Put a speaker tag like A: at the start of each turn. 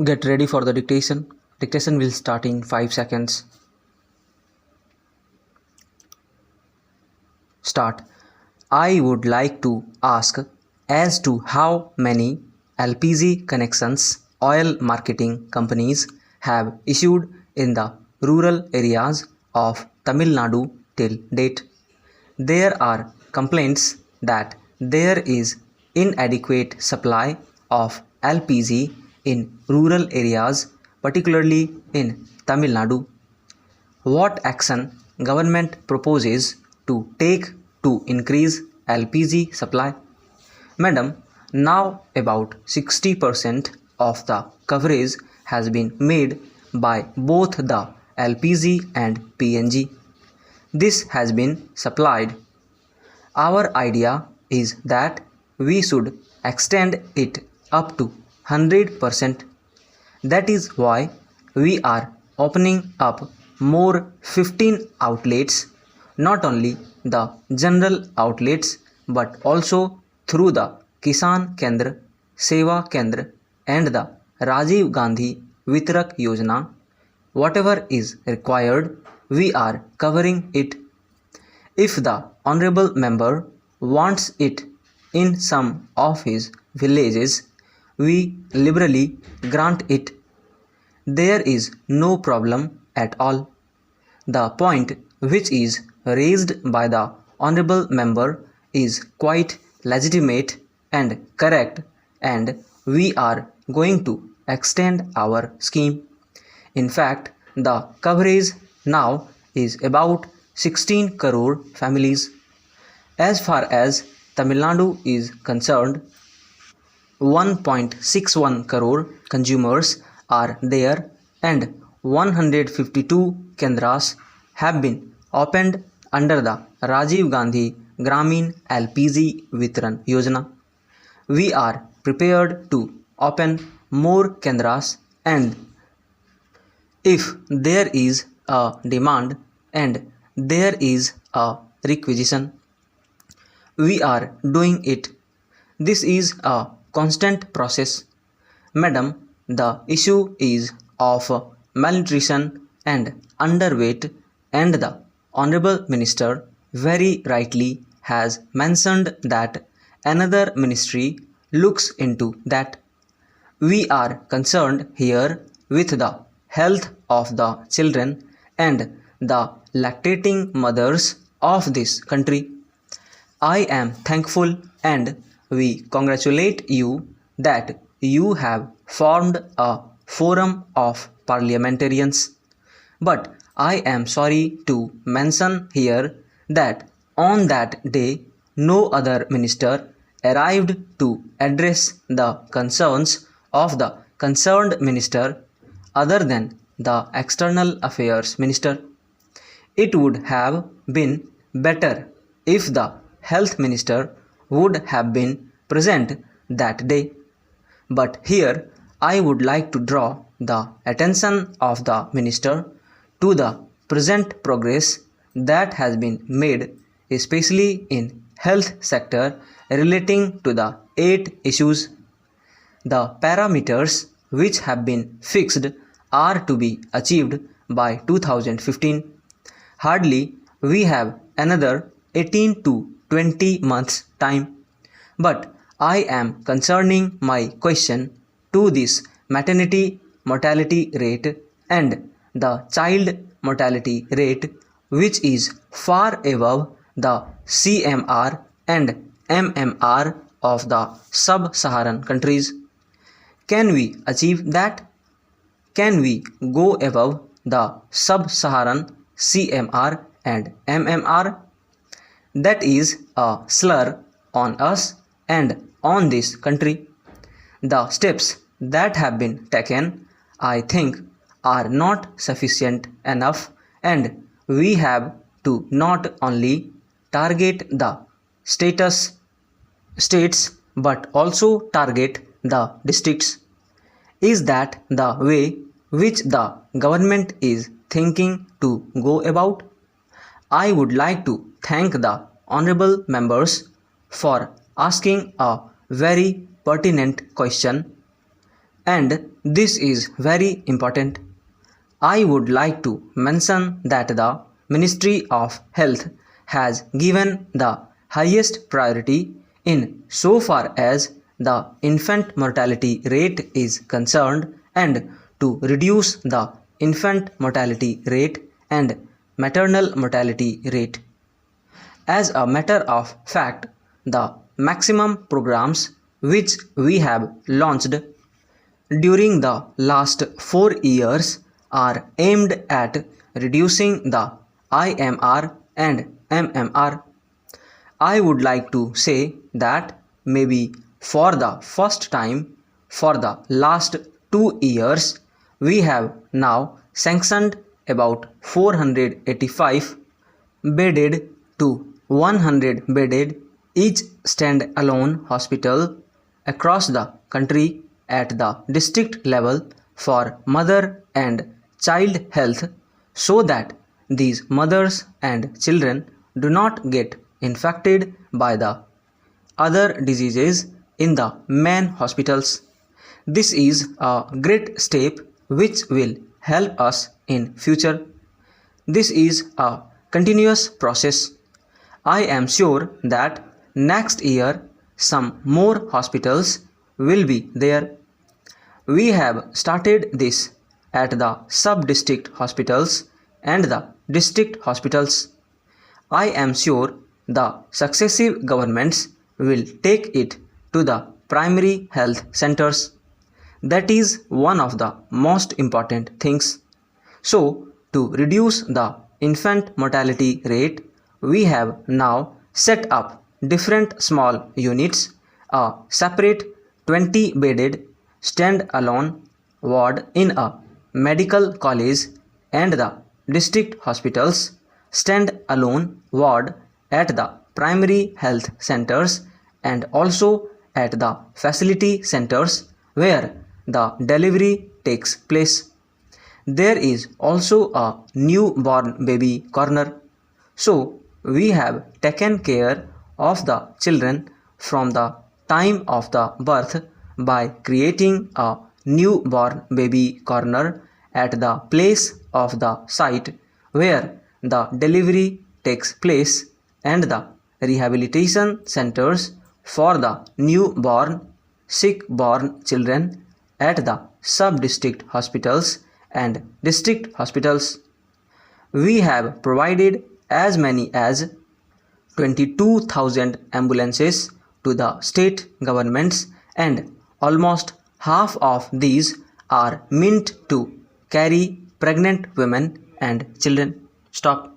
A: Get ready for the dictation. Dictation will start in 5 seconds. Start. I would like to ask as to how many LPG connections oil marketing companies have issued in the rural areas of Tamil Nadu till date. There are complaints that there is inadequate supply of LPG in rural areas, particularly in Tamil Nadu. What action government proposes to take to increase LPG supply? Madam, now about 60% of the coverage has been made by both the LPG and PNG. This has been supplied. Our idea is that we should extend it up to 100%. That is why we are opening up more 15 outlets, not only the general outlets but also through the Kisan Kendra, Seva Kendra and the Rajiv Gandhi Vitrak Yojana. Whatever is required, we are covering it. If the honorable member wants it in some of his villages, we liberally grant it. There is no problem at all. The point which is raised by the honorable member is quite legitimate and correct, and we are going to extend our scheme. In fact, the coverage now is about 16 crore families. As far as Tamil Nadu is concerned, 1.61 crore consumers are there and 152 kendras have been opened under the Rajiv Gandhi Gramin LPG Vitran Yojana. We are prepared to open more kendras, and if there is a demand and there is a requisition, we are doing it. This is a constant process. Madam, the issue is of malnutrition and underweight, and the Honorable Minister very rightly has mentioned that another ministry looks into that. We are concerned here with the health of the children and the lactating mothers of this country. I am thankful and we congratulate you that you have formed a forum of parliamentarians. But I am sorry to mention here that on that day no other minister arrived to address the concerns of the concerned minister other than the External Affairs Minister. It would have been better if the Health Minister would have been present that day. But here I would like to draw the attention of the Minister to the present progress that has been made, especially in health sector relating to the 8 issues. The parameters which have been fixed are to be achieved by 2015. Hardly we have another 18 to 20 months time. But I am concerning my question to this maternity mortality rate and the child mortality rate, which is far above the CMR and MMR of the sub-Saharan countries. Can we achieve that? Can we go above the sub-Saharan CMR and MMR? That is a slur on us and on this country. The steps that have been taken, I think, are not sufficient enough, and we have to not only target the states but also target the districts. Is that the way which the government is thinking to go about? I would like to thank the honorable members for asking a very pertinent question. And this is very important. I would like to mention that the Ministry of Health has given the highest priority in so far as the infant mortality rate is concerned, and to reduce the infant mortality rate and maternal mortality rate. As a matter of fact, the maximum programs which we have launched during the last 4 years are aimed at reducing the IMR and MMR. I would like to say that maybe for the first time for the last 2 years we have now sanctioned about 485 bedded to 100 bedded each stand-alone hospital across the country at the district level for mother and child health, so that these mothers and children do not get infected by the other diseases in the main hospitals. This is a great step which will help us in future. This is a continuous process. I am sure that next year some more hospitals will be there. We have started this at the sub-district hospitals and the district hospitals. I am sure the successive governments will take it to the primary health centers. That is one of the most important things. So, to reduce the infant mortality rate, we have now set up different small units, a separate 20-bedded stand-alone ward in a medical college and the district hospitals, stand-alone ward at the primary health centers and also at the facility centers where the delivery takes place. There is also a newborn baby corner. So, we have taken care of the children from the time of the birth by creating a newborn baby corner at the place of the site where the delivery takes place, and the rehabilitation centers for the newborn, sick-born children at the sub-district hospitals and district hospitals. We have provided as many as 22,000 ambulances to the state governments, and almost half of these are meant to carry pregnant women and children. Stop.